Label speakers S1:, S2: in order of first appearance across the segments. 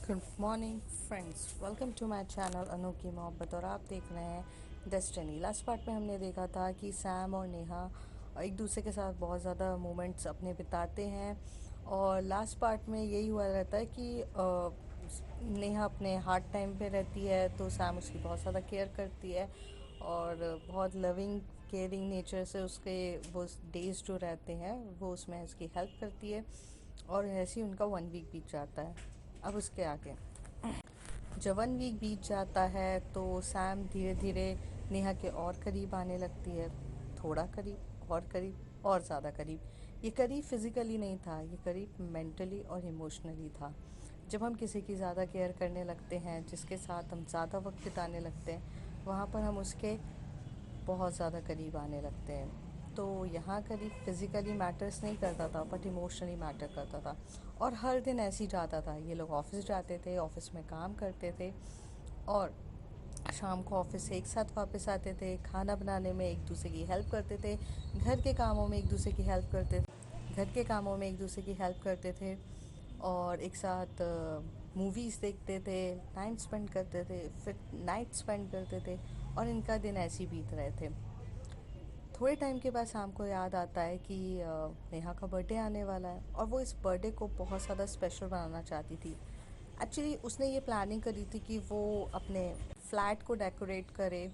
S1: Good morning friends, welcome to my channel Anokhi Mohabbat. और आप देख रहे हैं डेस्टिनी। लास्ट पार्ट में हमने देखा था कि सैम और नेहा एक दूसरे के साथ बहुत ज़्यादा मोमेंट्स अपने बिताते हैं। और लास्ट पार्ट में यही हुआ रहता है कि नेहा अपने हार्ड टाइम पे रहती है तो सैम उसकी बहुत ज़्यादा केयर करती है और बहुत लविंग केयरिंग नेचर से उसके वो डेज जो रहते हैं वो उसमें उसकी हेल्प करती है। और ऐसे ही उनका 1 वीक बीत जाता है। अब उसके आगे जब 1 वीक बीत जाता है तो सैम धीरे धीरे नेहा के और करीब आने लगती है। थोड़ा करीब और ज़्यादा करीब। ये करीब फिज़िकली नहीं था, ये करीब मेंटली और इमोशनली था। जब हम किसी की ज़्यादा केयर करने लगते हैं, जिसके साथ हम ज़्यादा वक्त बिताने लगते हैं, वहाँ पर हम उसके बहुत ज़्यादा करीब आने लगते हैं। तो यहाँ करीब फिज़िकली मैटर्स नहीं करता था बट इमोशनली मैटर करता था। और हर दिन ऐसे ही जाता था। ये लोग ऑफिस जाते थे, ऑफिस में काम करते थे और शाम को ऑफिस से एक साथ वापस आते थे। खाना बनाने में एक दूसरे की हेल्प करते थे, घर के कामों में एक दूसरे की हेल्प करते घर के कामों में एक दूसरे की हेल्प करते थे और एक साथ मूवीज़ देखते थे, टाइम स्पेंड करते थे, फिर नाइट स्पेंड करते थे। और इनका दिन ऐसे ही बीत रहे थे। थोड़े टाइम के बाद शाम को याद आता है कि नेहा का बर्थडे आने वाला है और वो इस बर्थडे को बहुत ज़्यादा स्पेशल बनाना चाहती थी। एक्चुअली उसने ये प्लानिंग करी थी कि वो अपने फ्लैट को डेकोरेट करे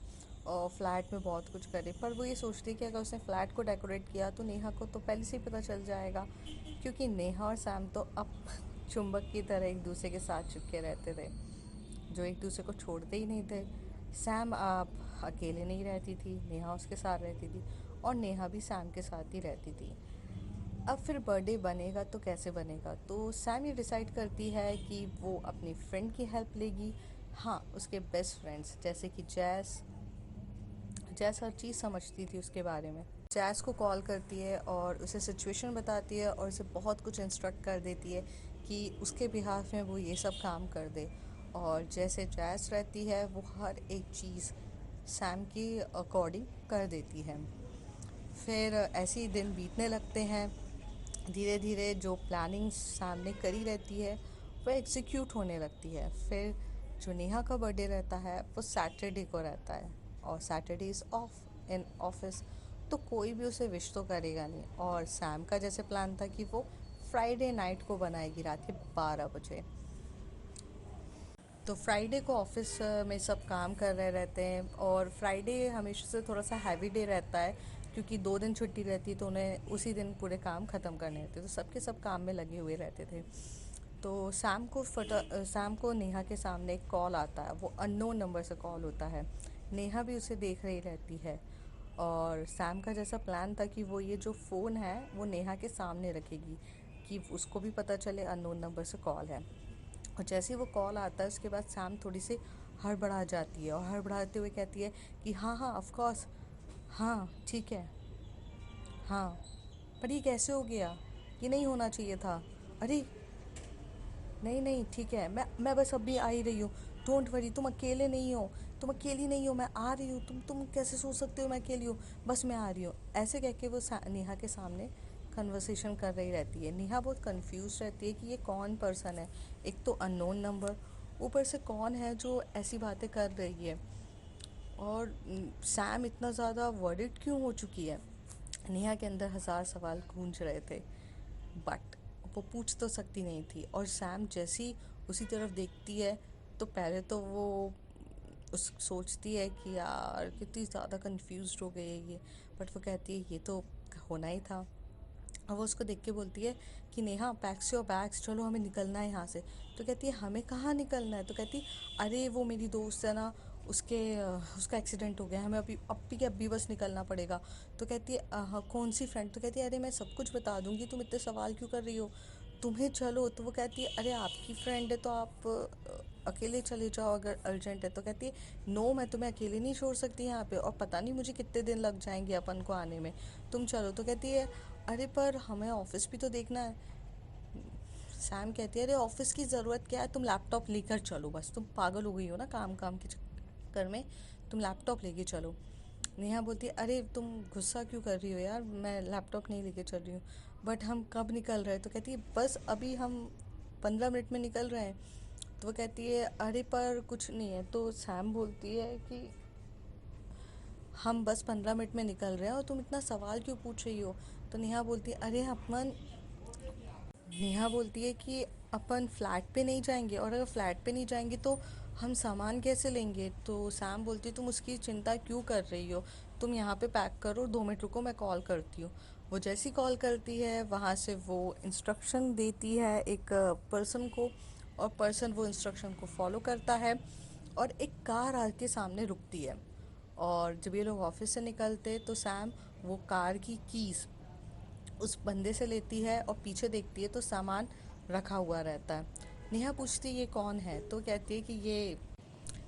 S1: और फ्लैट में बहुत कुछ करे। पर वो ये सोचती कि अगर उसने फ्लैट को डेकोरेट किया तो नेहा को तो पहले से ही पता चल जाएगा, क्योंकि नेहा और सैम तो अब चुंबक की तरह एक दूसरे के साथ चिपके रहते थे, जो एक दूसरे को छोड़ते ही नहीं थे। सैम आप अकेले नहीं रहती थी, नेहा उसके साथ रहती थी और नेहा भी सैम के साथ ही रहती थी। अब फिर बर्थडे बनेगा तो कैसे बनेगा, तो सैम ये डिसाइड करती है कि वो अपनी फ्रेंड की हेल्प लेगी। हाँ, उसके बेस्ट फ्रेंड्स जैसे कि जैस जैस हर चीज़ समझती थी उसके बारे में। जैस को कॉल करती है और उसे सिचुएशन बताती है और उसे बहुत कुछ इंस्ट्रक्ट कर देती है कि उसके बिहाफ में वो ये सब काम कर दे। और जैसे जैस रहती है वो हर एक चीज़ सैम की अकॉर्डिंग कर देती है। फिर ऐसे ही दिन बीतने लगते हैं। धीरे धीरे जो प्लानिंग सामने करी रहती है वो एग्जीक्यूट होने लगती है। फिर जो नेहा का बर्थडे रहता है वो सैटरडे को रहता है और Saturday is of in office, तो कोई भी उसे विश तो करेगा नहीं। और सैम का जैसे प्लान था कि वो फ्राइडे नाइट को बनाएगी रात के 12 बजे। तो फ्राइडे को ऑफिस में सब काम कर रहे रहते हैं और फ्राइडे हमेशा से थोड़ा सा हैवी डे रहता है, क्योंकि 2 दिन छुट्टी रहती है तो उन्हें उसी दिन पूरे काम ख़त्म करने रहते, तो सबके सब काम में लगे हुए रहते थे। तो शाम को नेहा के सामने एक कॉल आता है, वो अननोन नंबर से कॉल होता है। नेहा भी उसे देख रही रहती है और सैम का जैसा प्लान था कि वो ये जो फ़ोन है वो नेहा के सामने रखेगी कि उसको भी पता चले अननोन नंबर से कॉल है। और जैसे ही वो कॉल आता है उसके बाद सैम थोड़ी सी हड़बड़ा जाती है और हड़बड़ाते हुए कहती है कि हाँ हाँ ऑफ कोर्स, हाँ ठीक है, हाँ। पर ये कैसे हो गया, ये नहीं होना चाहिए था। अरे नहीं नहीं ठीक है, मैं बस अभी आ ही रही हूँ। डोंट वरी, तुम अकेले नहीं हो, तुम अकेली नहीं हो, मैं आ रही हूँ। तुम कैसे सोच सकते हो मैं अकेली हूँ, बस मैं आ रही हूँ। ऐसे कह के वो नेहा के सामने कन्वर्सेशन कर रही रहती है। नेहा बहुत कंफ्यूज रहती है कि ये कौन पर्सन है। एक तो अननोन नंबर, ऊपर से कौन है जो ऐसी बातें कर रही है। और सैम इतना ज़्यादा वर्रिड क्यों हो चुकी है। नेहा के अंदर हज़ार सवाल गूंज रहे थे बट वो पूछ तो सकती नहीं थी। और सैम जैसी उसी तरफ देखती है तो पहले तो वो उस सोचती है कि यार कितनी ज़्यादा कंफ्यूज हो गई है ये। बट वो कहती है ये तो होना ही था। और वो उसको देख के बोलती है कि नेहा पैक्स योर बैग्स, चलो हमें निकलना है यहाँ से। तो कहती है हमें कहाँ निकलना है। तो कहती अरे वो मेरी दोस्त है ना, उसका एक्सीडेंट हो गया, हमें अभी बस निकलना पड़ेगा। तो कहती है हाँ, कौन सी फ्रेंड। तो कहती है अरे मैं सब कुछ बता दूंगी, तुम इतने सवाल क्यों कर रही हो, तुम्हें चलो। तो वो कहती है अरे आपकी फ्रेंड है तो आप अकेले चले जाओ अगर अर्जेंट है। तो कहती है नो, मैं तुम्हें अकेले नहीं छोड़ सकती यहाँ पे, और पता नहीं मुझे कितने दिन लग जाएंगे अपन को आने में, तुम चलो। तो कहती है अरे पर हमें ऑफिस भी तो देखना है। सैम कहती है अरे ऑफिस की ज़रूरत क्या है, तुम लैपटॉप लेकर चलो, बस तुम पागल हो गई हो ना काम काम के चक्कर में, तुम लैपटॉप लेके चलो। नेहा बोलती है अरे तुम गुस्सा क्यों कर रही हो यार, मैं लैपटॉप नहीं लेके चल रही हूँ। बट हम कब निकल रहे हैं। तो कहती है बस अभी हम 15 मिनट में निकल रहे हैं। तो वो कहती है अरे पर कुछ नहीं है। तो सैम बोलती है कि हम बस 15 मिनट में निकल रहे हैं और तुम इतना सवाल क्यों पूछ रही हो। तो नेहा बोलती है कि अपन फ्लैट पे नहीं जाएंगे, और अगर फ्लैट पे नहीं जाएंगे तो हम सामान कैसे लेंगे। तो सैम बोलती है तुम उसकी चिंता क्यों कर रही हो, तुम यहाँ पे पैक करो, 2 मिनट रुको मैं कॉल करती हूँ। वो जैसी कॉल करती है वहाँ से वो इंस्ट्रक्शन देती है एक पर्सन को, और पर्सन वो इंस्ट्रक्शन को फॉलो करता है, और एक कार आके सामने रुकती है। और जब ये लोग ऑफिस से निकलते तो सैम वो कार की कीज़ उस बंदे से लेती है और पीछे देखती है तो सामान रखा हुआ रहता है। नेहा पूछती है ये कौन है, तो कहती है कि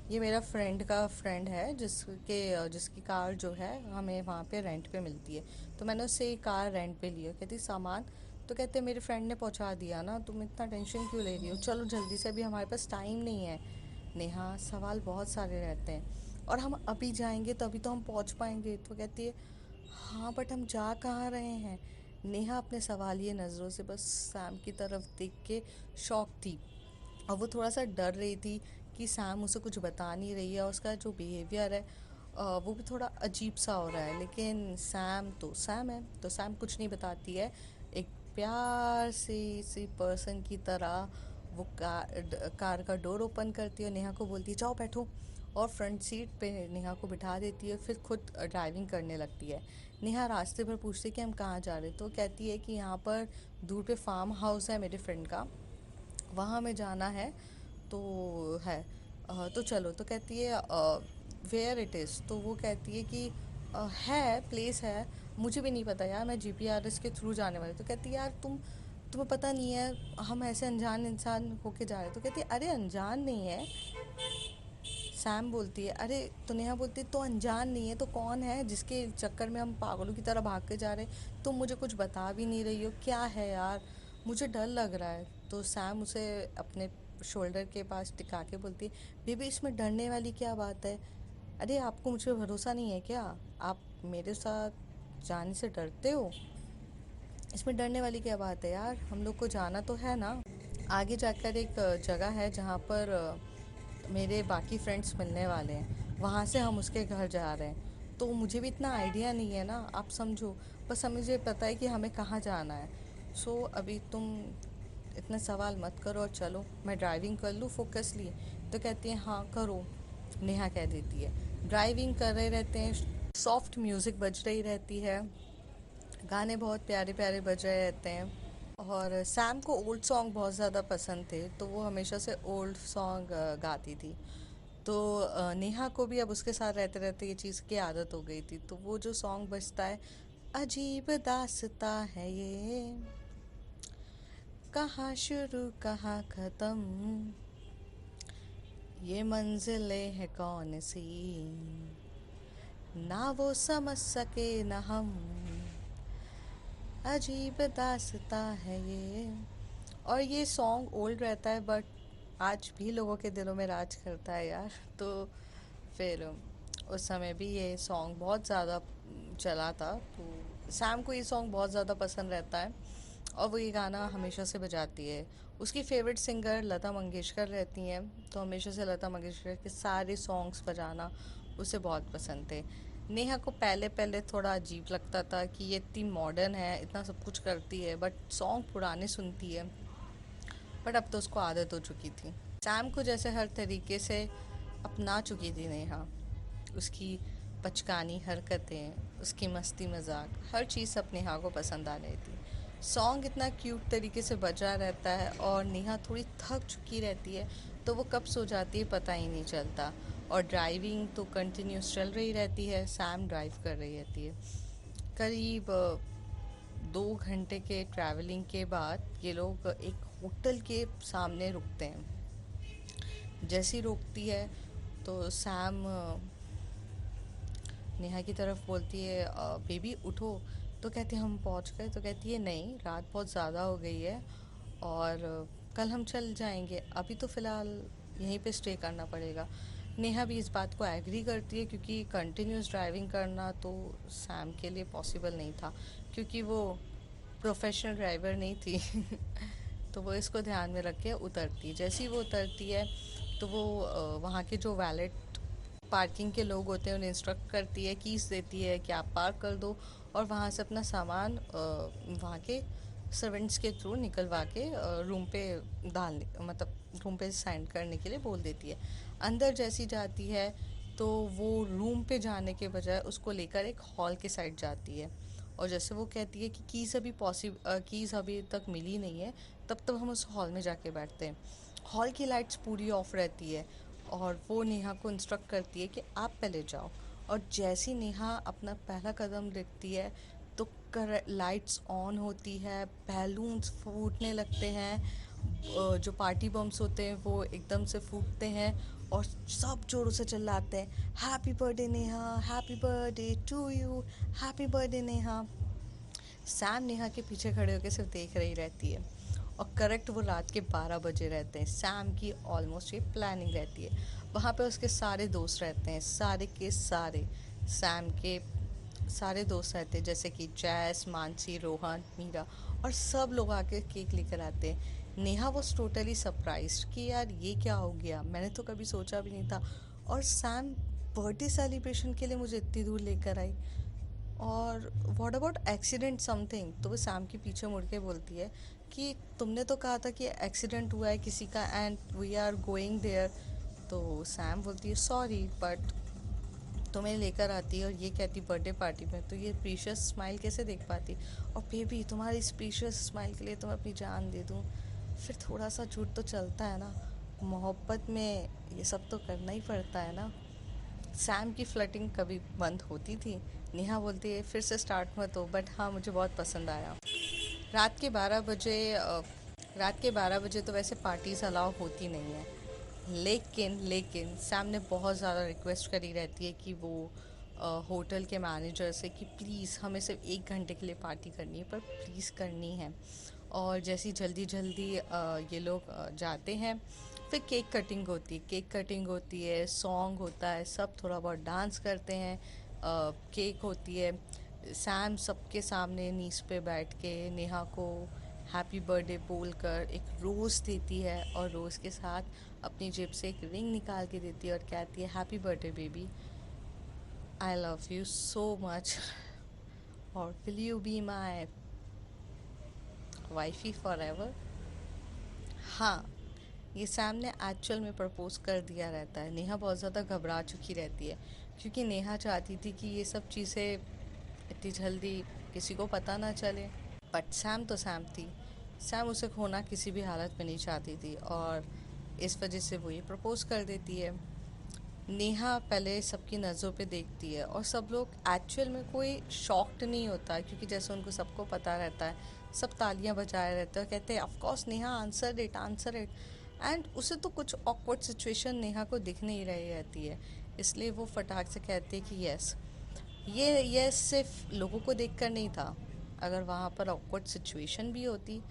S1: ये मेरा फ्रेंड का फ्रेंड है जिसकी कार जो है हमें वहाँ पे रेंट पे मिलती है, तो मैंने उससे ये कार रेंट पे ली है। कहती सामान, तो कहते मेरे फ्रेंड ने पहुँचा दिया ना, तुम इतना टेंशन क्यों ले रही हो, चलो जल्दी से, अभी हमारे पास टाइम नहीं है। नेहा सवाल बहुत सारे रहते हैं, और हम अभी जाएंगे तो अभी तो हम पहुँच पाएंगे। तो कहती है हाँ बट हम जा कहाँ रहे हैं। नेहा अपने सवालिया नज़रों से बस सैम की तरफ देख के शॉक थी, और वो थोड़ा सा डर रही थी कि सैम उसे कुछ बता नहीं रही है, और उसका जो बिहेवियर है वो भी थोड़ा अजीब सा हो रहा है। लेकिन सैम तो सैम है, तो सैम कुछ नहीं बताती है। एक प्यार सी पर्सन की तरह वो कार का डोर ओपन करती है, नेहा को बोलती है जाओ बैठो, और फ्रंट सीट पे नेहा को बिठा देती है, फिर खुद ड्राइविंग करने लगती है। नेहा रास्ते भर पूछती है कि हम कहाँ जा रहे हैं, तो कहती है कि यहाँ पर दूर पे फार्म हाउस है मेरे फ्रेंड का, वहाँ हमें जाना है, तो है तो चलो। तो कहती है वेयर इट इज़, तो वो कहती है कि है प्लेस है, मुझे भी नहीं पता यार, मैं जीपीआरएस के थ्रू जाने वाली। तो कहती है यार तुम्हें पता नहीं है, हम ऐसे अनजान इंसान होके जा रहे हैं। तो कहती है अरे अनजान नहीं है। सैम बोलती है अरे, तो नेहा बोलती है तो अनजान नहीं है तो कौन है जिसके चक्कर में हम पागलों की तरह भाग के जा रहे हैं, तुम मुझे कुछ बता भी नहीं रही हो, क्या है यार, मुझे डर लग रहा है। तो सैम उसे अपने शोल्डर के पास टिका के बोलती है बेबी इसमें डरने वाली क्या बात है, अरे आपको मुझ पर भरोसा नहीं है क्या, आप मेरे साथ जाने से डरते हो, इसमें डरने वाली क्या बात है यार, हम लोग को जाना तो है ना। आगे जाकर एक जगह है जहाँ पर मेरे बाकी फ्रेंड्स मिलने वाले हैं, वहाँ से हम उसके घर जा रहे हैं, तो मुझे भी इतना आइडिया नहीं है ना, आप समझो, बस हमें मुझे पता है कि हमें कहाँ जाना है। सो अभी तुम इतने सवाल मत करो और चलो, मैं ड्राइविंग कर लूँ फोकसली। तो कहती है हाँ करो, नेहा कह देती है। ड्राइविंग कर रहे रहते हैं, सॉफ्ट म्यूज़िक बज रही रहती है, गाने बहुत प्यारे प्यारे बज रहे रहते हैं। और सैम को ओल्ड सॉन्ग बहुत ज़्यादा पसंद थे, तो वो हमेशा से ओल्ड सॉन्ग गाती थी। तो नेहा को भी अब उसके साथ रहते रहते ये चीज़ की आदत हो गई थी, तो वो जो सॉन्ग बजता है, अजीब दास्ता है ये, कहाँ शुरू कहाँ ख़त्म, ये मंजिलें हैं कौन सी, ना वो समझ सके ना हम, अजीब दास्ता है ये। और ये सॉन्ग ओल्ड रहता है बट आज भी लोगों के दिलों में राज करता है यार। तो फिर उस समय भी ये सॉन्ग बहुत ज़्यादा चला था, तो सैम को ये सॉन्ग बहुत ज़्यादा पसंद रहता है, और वो ये गाना हमेशा से बजाती है। उसकी फेवरेट सिंगर लता मंगेशकर रहती हैं, तो हमेशा से लता मंगेशकर के सारे सॉन्ग्स बजाना उसे बहुत पसंद थे। नेहा को पहले पहले थोड़ा अजीब लगता था कि ये इतनी मॉडर्न है, इतना सब कुछ करती है, बट सॉन्ग पुराने सुनती है, बट अब तो उसको आदत हो चुकी थी। सैम को जैसे हर तरीके से अपना चुकी थी नेहा, उसकी बचकानी हरकतें, उसकी मस्ती मजाक, हर चीज़ सब नेहा को पसंद आ रही थी। सॉन्ग इतना क्यूट तरीके से बजा रहता है, और नेहा थोड़ी थक चुकी रहती है, तो वो कब सो जाती है पता ही नहीं चलता। और ड्राइविंग तो कंटिन्यूस चल रही रहती है, सैम ड्राइव कर रही रहती है। करीब 2 घंटे के ट्रैवलिंग के बाद ये लोग एक होटल के सामने रुकते हैं। जैसी रोकती है तो सैम नेहा की तरफ बोलती है बेबी उठो। तो कहती है हम पहुंच गए। तो कहती है नहीं, रात बहुत ज़्यादा हो गई है, और कल हम चल जाएंगे, अभी तो फ़िलहाल यहीं पे स्टे करना पड़ेगा। नेहा भी इस बात को एग्री करती है, क्योंकि कंटिन्यूस ड्राइविंग करना तो सैम के लिए पॉसिबल नहीं था, क्योंकि वो प्रोफेशनल ड्राइवर नहीं थी। तो वो इसको ध्यान में रख के उतरती है। जैसे ही वो उतरती है तो वो वहाँ के जो वैलेट पार्किंग के लोग होते हैं उन्हें इंस्ट्रक्ट करती है, कीज देती है कि आप पार्क कर दो, और वहाँ से अपना सामान वहाँ के सर्वेंट्स के थ्रू निकलवा के रूम पे डालने, मतलब रूम पे साइन करने के लिए बोल देती है। अंदर जैसी जाती है तो वो रूम पे जाने के बजाय उसको लेकर एक हॉल के साइड जाती है, और जैसे वो कहती है कि कीज़ अभी तक मिली नहीं है, तब तब हम उस हॉल में जाके बैठते हैं। हॉल की लाइट्स पूरी ऑफ रहती है, और वो नेहा को इंस्ट्रक्ट करती है कि आप पहले जाओ। और जैसी नेहा अपना पहला कदम रखती है तो लाइट्स ऑन होती है, बैलून्स फूटने लगते हैं, जो पार्टी बम्स होते हैं वो एकदम से फूटते हैं, और सब जोरों से चिल्लाते हैं, happy birthday Neha, happy birthday to you, happy birthday Neha. Sam Neha के पीछे खड़े होकर सिर्फ देख रही रहती है, और करेक्ट वो रात के 12 बजे रहते हैं। सैम की ऑलमोस्ट ये प्लानिंग रहती है। वहाँ पे उसके सारे दोस्त रहते हैं, सारे के सारे सैम के सारे दोस्त रहते हैं, जैसे कि जैस, मानसी, रोहन, मीरा, और सब लोग आके केक लेकर आते हैं। नेहा वॉज टोटली सरप्राइज कि यार ये क्या हो गया, मैंने तो कभी सोचा भी नहीं था, और सैम बर्थडे सेलिब्रेशन के लिए मुझे इतनी दूर लेकर आई। और व्हाट अबाउट एक्सीडेंट समथिंग, तो वो सैम के पीछे मुड़ के बोलती है कि तुमने तो कहा था कि एक्सीडेंट हुआ है किसी का and we are going there. तो सैम बोलती है सॉरी, बट तुम्हें लेकर आती है और ये कहती बर्थडे पार्टी में तो ये प्रीशियस स्माइल कैसे देख पाती, और बेबी तुम्हारी इस प्रीशियस स्माइल के लिए तो मैं अपनी जान दे दूँ। फिर थोड़ा सा झूठ तो चलता है ना, मोहब्बत में ये सब तो करना ही पड़ता है ना। सैम की फ्लर्टिंग कभी बंद होती थी? नेहा बोलती है फिर से स्टार्ट मत हो, बट हाँ मुझे बहुत पसंद आया। रात के 12 बजे रात के 12 बजे तो वैसे पार्टीज अलाउ होती नहीं है, लेकिन सैम ने बहुत ज़्यादा रिक्वेस्ट करी रहती है कि वो होटल के मैनेजर से कि प्लीज़ हमें सिर्फ 1 घंटे के लिए पार्टी करनी है, पर प्लीज़ करनी है। और जैसी जल्दी जल्दी ये लोग जाते हैं, फिर केक कटिंग होती है, सॉन्ग होता है, सब थोड़ा बहुत डांस करते हैं, केक होती है। सैम सबके सामने नीज पे बैठ के नेहा को हैप्पी बर्थडे बोलकर एक रोज़ देती है, और रोज़ के साथ अपनी जेब से एक रिंग निकाल के देती है और कहती है happy birthday baby, I love you so much, और will you be my wifey forever. हाँ, ये सैम ने एक्चुअल में प्रपोज कर दिया रहता है। नेहा बहुत ज़्यादा घबरा चुकी रहती है, क्योंकि नेहा चाहती थी कि ये सब चीज़ें इतनी जल्दी किसी को पता ना चले। बट सैम तो सैम थी, सैम उसे खोना किसी भी हालत में नहीं चाहती थी, और इस वजह से वो ये प्रपोज कर देती है। नेहा पहले सबकी नज़रों पे देखती है, और सब लोग एक्चुअल में कोई शॉक्ड नहीं होता, क्योंकि जैसे उनको सबको पता रहता है, सब तालियां बजाए रहते हैं और कहते हैं of course Neha answer it, answer it. And उसे तो कुछ ऑकवर्ड सिचुएशन नेहा को दिख नहीं रही रहती है, इसलिए वो फटाक से कहती है कि यस। ये सिर्फ लोगों को देखकर नहीं था, अगर वहाँ पर ऑकवर्ड सिचुएशन भी होती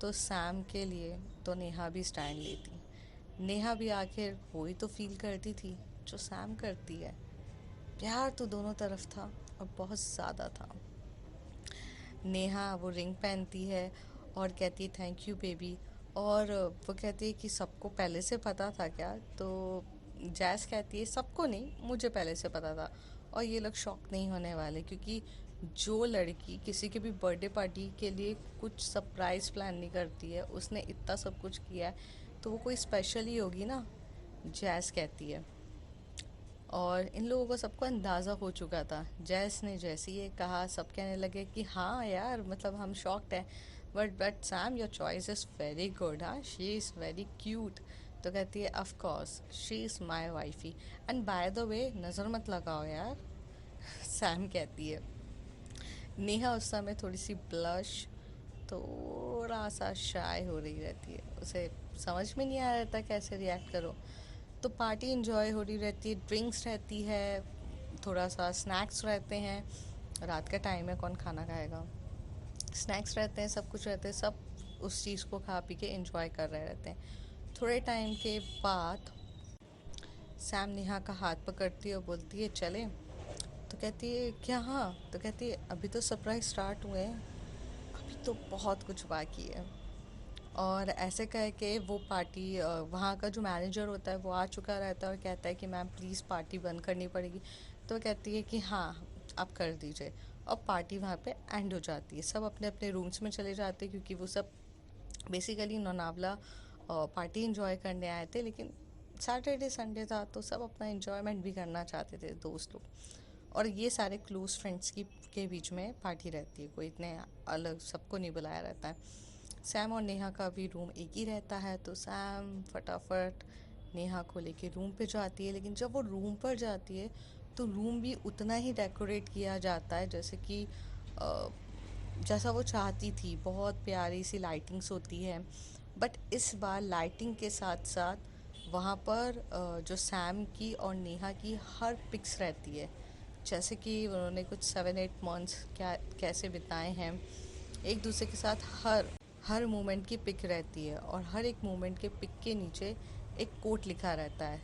S1: तो सैम के लिए तो नेहा भी स्टैंड लेती। नेहा भी आखिर वही तो फील करती थी जो सैम करती है। प्यार तो दोनों तरफ था, और बहुत ज़्यादा था। नेहा वो रिंग पहनती है और कहती है थैंक यू बेबी, और वो कहती है कि सबको पहले से पता था क्या? तो जैस कहती है सबको नहीं, मुझे पहले से पता था, और ये लोग शॉक नहीं होने वाले, क्योंकि जो लड़की किसी के भी बर्थडे पार्टी के लिए कुछ सरप्राइज प्लान नहीं करती है, उसने इतना सब कुछ किया है, तो वो कोई स्पेशल ही होगी ना, जैस कहती है। और इन लोगों को सबको अंदाज़ा हो चुका था। जैस ने जैसे ये कहा, सब कहने लगे कि हाँ यार, मतलब हम शॉक्ड हैं, but Sam your choice is very good, हाँ शी इज़ वेरी क्यूट। तो कहती है of course she is my wifey, and by the way नज़र मत लगाओ यार। सैम कहती है। नेहा उस समय थोड़ी सी ब्लश, थोड़ा सा शाय हो रही रहती है, उसे समझ में नहीं आ रहा था कैसे रिएक्ट करो। तो पार्टी इन्जॉय हो रही रहती है, ड्रिंक्स रहती है, थोड़ा सा स्नैक्स रहते हैं, रात का टाइम है कौन खाना खाएगा। स्नैक्स रहते हैं, सब कुछ रहते हैं, सब उस चीज़ को खा पी के इंजॉय कर रहे रहते हैं। थोड़े टाइम के बाद सैम नेहा का हाथ पकड़ती है और बोलती है चले। तो कहती है क्या? हाँ। तो कहती है अभी तो सरप्राइज स्टार्ट हुए हैं, अभी तो बहुत कुछ बाकी है। और ऐसे कह के वो पार्टी वहाँ का जो मैनेजर होता है वो आ चुका रहता है और कहता है कि मैम प्लीज़ पार्टी बंद करनी पड़ेगी। तो कहती है कि हाँ, आप कर दीजिए। और पार्टी वहाँ पे एंड हो जाती है, सब अपने अपने रूम्स में चले जाते हैं, क्योंकि वो सब बेसिकली लोनावला पार्टी इंजॉय करने आए थे, लेकिन सैटरडे संडे था तो सब अपना इंजॉयमेंट भी करना चाहते थे दोस्त लोग। और ये सारे क्लोज फ्रेंड्स की के बीच में पार्टी रहती है, कोई इतने अलग सबको नहीं बुलाया रहता है। सैम और नेहा का भी रूम एक ही रहता है, तो सैम फटाफट नेहा को लेके रूम पे जाती है। लेकिन जब वो रूम पर जाती है तो रूम भी उतना ही डेकोरेट किया जाता है जैसे कि अ, जैसा वो चाहती थी। बहुत प्यारी सी लाइटिंग्स होती है, बट इस बार लाइटिंग के साथ साथ वहाँ पर जो सैम की और नेहा की हर पिक्स रहती है, जैसे कि उन्होंने कुछ 7-8 मंथ्स क्या कैसे बिताए हैं एक दूसरे के साथ। हर हर मोमेंट की पिक रहती है, और हर एक मोमेंट के पिक के नीचे एक कोट लिखा रहता है,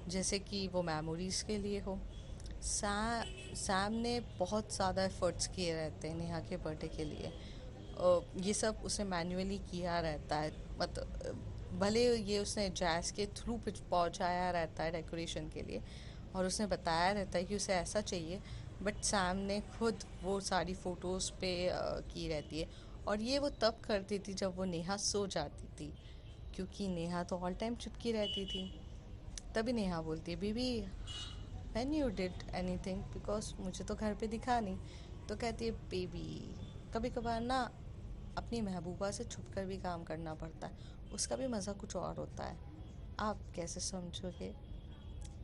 S1: जैसे कि वो मेमोरीज़ के लिए हो। सैम ने बहुत ज़्यादा एफर्ट्स किए रहते हैं नेहा के बर्थडे के लिए। ये सब उसने मैन्युअली किया रहता है, मतलब भले ये उसने जैस के थ्रू पहुंचाया रहता है डेकोरेशन के लिए, और उसने बताया रहता है कि उसे ऐसा चाहिए, बट सैम ने खुद वो सारी फ़ोटोज़ पे की रहती है। और ये वो तब करती थी जब वो नेहा सो जाती थी, क्योंकि नेहा तो ऑल टाइम चुपकी रहती थी। तभी नेहा बोलती है, baby when you did anything, because मुझे तो घर पे दिखा नहीं। तो कहती है, बेबी कभी कभार ना अपनी महबूबा से छुप कर भी काम करना पड़ता है, उसका भी मज़ा कुछ और होता है। आप कैसे समझोगे?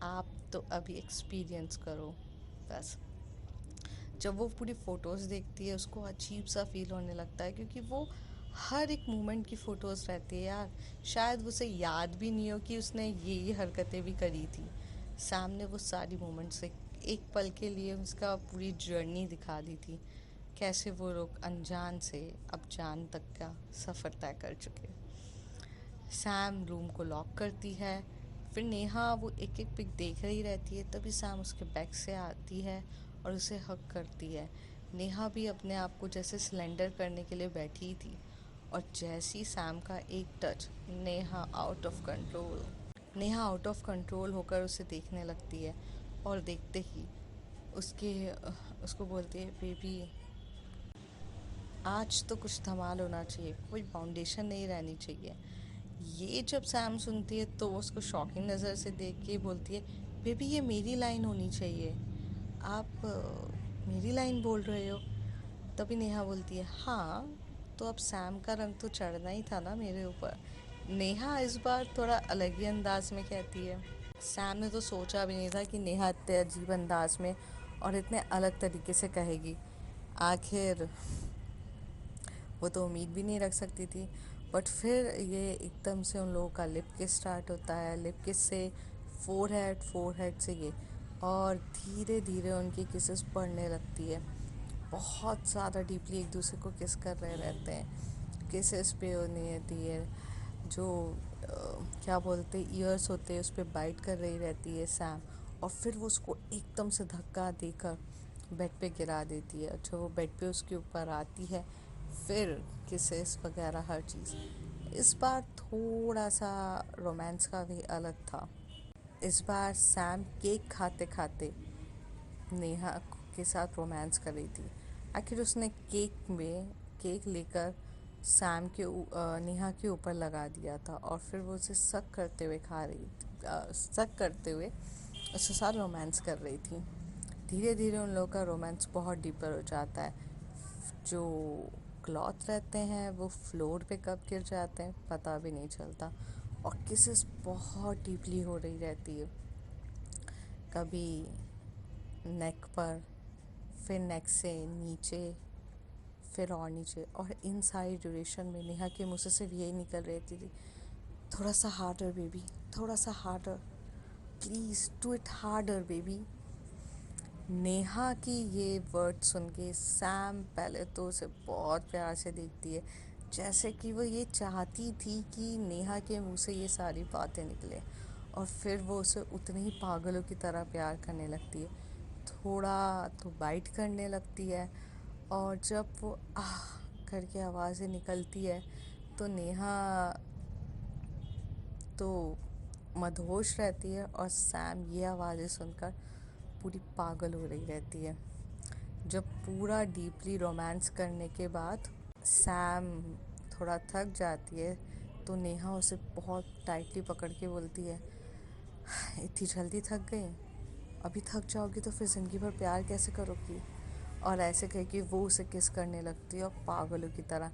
S1: आप तो अभी एक्सपीरियंस करो बस। जब वो पूरी फ़ोटोज़ देखती है उसको अजीब सा फील होने लगता है, क्योंकि वो हर एक मोमेंट की फ़ोटोज़ रहती है यार। शायद उसे याद भी नहीं हो कि उसने ये हरकतें भी करी थी। सामने वो सारी मोमेंट्स एक पल के लिए उसका पूरी जर्नी दिखा दी थी, कैसे वो लोग अनजान से अब जान तक का सफ़र तय कर चुके। सैम रूम को लॉक करती है। फिर नेहा वो एक एक पिक देख रही रहती है, तभी सैम उसके बैग से आती है और उसे हक करती है। नेहा भी अपने आप को जैसे सिलेंडर करने के लिए बैठी थी, और जैसी सैम का एक touch, Neha out of control होकर उसे देखने लगती है। और देखते ही उसके उसको बोलती है, बेबी आज तो कुछ धमाल होना चाहिए, कोई फाउंडेशन नहीं रहनी चाहिए। ये जब सैम सुनती है तो वो उसको शॉकिंग नज़र से देख के बोलती है, बेबी ये मेरी लाइन होनी चाहिए, आप मेरी लाइन बोल रहे हो? तभी नेहा बोलती है, हाँ तो अब सैम का रंग तो चढ़ना ही था ना मेरे ऊपर। नेहा इस बार थोड़ा अलग ही अंदाज में कहती है। सैम ने तो सोचा भी नहीं था कि नेहा इतने अजीब अंदाज में और इतने अलग तरीके से कहेगी। आखिर वो तो उम्मीद भी नहीं रख सकती थी। बट फिर ये एकदम से उन लोगों का लिप किस स्टार्ट होता है, लिप किस से फोर हेड से ये, और धीरे धीरे उनकी किसेस बढ़ने लगती है। बहुत ज़्यादा डीपली एक दूसरे को किस कर रहे रहते हैं। किसेस पे होनी रहती है, जो क्या बोलते ईयर्स होते हैं उस पर बाइट कर रही रहती है सैम। और फिर वो उसको एकदम से धक्का देकर बेड पे गिरा देती है। अच्छा, वो बेड पे उसके ऊपर आती है, फिर किसेस वगैरह हर चीज़। इस बार थोड़ा सा रोमांस का भी अलग था। इस बार सैम केक खाते खाते नेहा के साथ रोमांस कर रही थी। आखिर उसने केक लेकर नेहा के ऊपर लगा दिया था, और फिर वो उसे सक करते हुए खा रही थी, सक करते हुए उसके साथ रोमांस कर रही थी। धीरे धीरे उन लोगों का रोमांस बहुत डीपर हो जाता है। जो क्लॉथ रहते हैं वो फ्लोर पे कब गिर जाते हैं पता भी नहीं चलता, और किसेस बहुत डीपली हो रही रहती है। कभी नेक पर, फिर नेक से नीचे, फिर और नीचे। और इन सारी ड्यूरेशन में नेहा के मुँह से सिर्फ यही निकल रही थी, थोड़ा सा हार्डर बेबी, थोड़ा सा harder, please do it harder baby. Neha की ये वर्ड सुन के सैम पहले तो उसे बहुत प्यार से देखती है, जैसे कि वो ये चाहती थी कि नेहा के मुंह से ये सारी बातें निकले। और फिर वो उसे उतने ही पागलों की तरह प्यार करने लगती है, थोड़ा तो बाइट करने लगती है। और जब वो आह करके आवाज़ें निकलती है तो नेहा तो मदहोश रहती है और सैम ये आवाज़ें सुनकर पूरी पागल हो रही रहती है। जब पूरा डीपली रोमांस करने के बाद सैम थोड़ा थक जाती है तो नेहा उसे बहुत टाइटली पकड़ के बोलती है, इतनी जल्दी थक गई, अभी थक जाओगी तो फिर ज़िंदगी भर प्यार कैसे करोगी। और ऐसे कह के वो उसे किस करने लगती है और पागलों की तरह,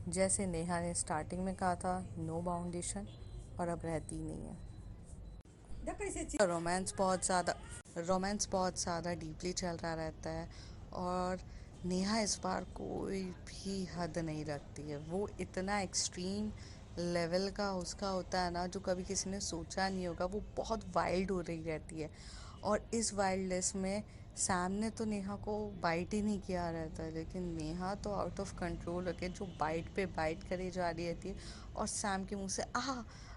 S1: जैसे नेहा ने स्टार्टिंग में कहा था, नो बाउंडेशन, और अब रहती ही नहीं है। रोमांस बहुत ज़्यादा डीपली चल रहा रहता है और नेहा इस बार कोई भी हद नहीं रखती है। वो इतना एक्सट्रीम लेवल का उसका होता है ना, जो कभी किसी ने सोचा नहीं होगा। वो बहुत वाइल्ड हो रही रहती है और इस वाइल्डनेस में सैम ने तो नेहा को बाइट ही नहीं किया रहता है, लेकिन नेहा तो आउट ऑफ कंट्रोल होके जो बाइट पे बाइट करे जा रही रहती है। और सैम के मुंह से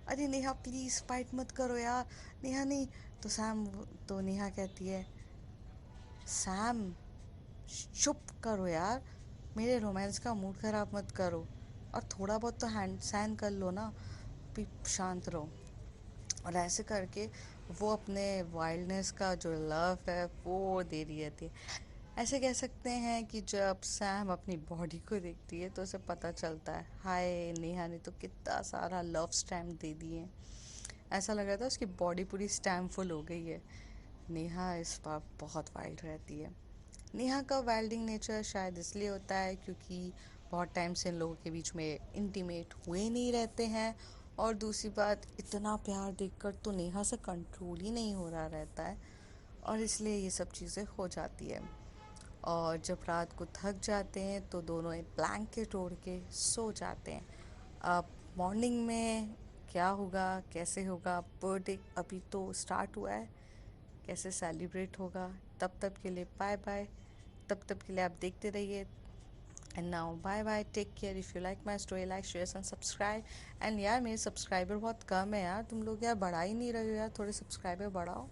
S1: अरे नेहा प्लीज़ बाइट मत करो यार, नेहा नहीं। तो नेहा कहती है, सैम चुप करो यार, मेरे रोमांस का मूड ख़राब मत करो, और थोड़ा बहुत तो हैंड सहन कर लो ना, भी शांत रहो। और ऐसे करके वो अपने वाइल्डनेस का जो लव है वो दे रही रहती है। ऐसे कह सकते हैं कि जब सैम अपनी बॉडी को देखती है तो उसे पता चलता है, हाय नेहा ने तो कितना सारा लव स्टैम्प दे दिए। ऐसा लग रहा था उसकी बॉडी पूरी स्टैम्प फुल हो गई है। नेहा इस बार बहुत वाइल्ड रहती है। नेहा का वाइल्डिंग नेचर शायद इसलिए होता है क्योंकि बहुत टाइम से इन लोगों के बीच में इंटीमेट हुए नहीं रहते हैं, और दूसरी बात, इतना प्यार देखकर तो नेहा से कंट्रोल ही नहीं हो रहा रहता है, और इसलिए ये सब चीज़ें हो जाती है। और जब रात को थक जाते हैं तो दोनों एक ब्लैंकेट ओढ़ के सो जाते हैं। अब मॉर्निंग में क्या होगा, कैसे होगा, बर्थडे अभी तो स्टार्ट हुआ है, कैसे सेलिब्रेट होगा, तब तक के लिए बाय बाय। तब तक के लिए आप देखते रहिए। And now bye bye, take care. If you like my story, like share and subscribe. And यार मेरे सब्सक्राइबर बहुत कम है यार, तुम लोग यार बढ़ा ही नहीं रहे हो यार, थोड़े सब्सक्राइबर बढ़ाओ।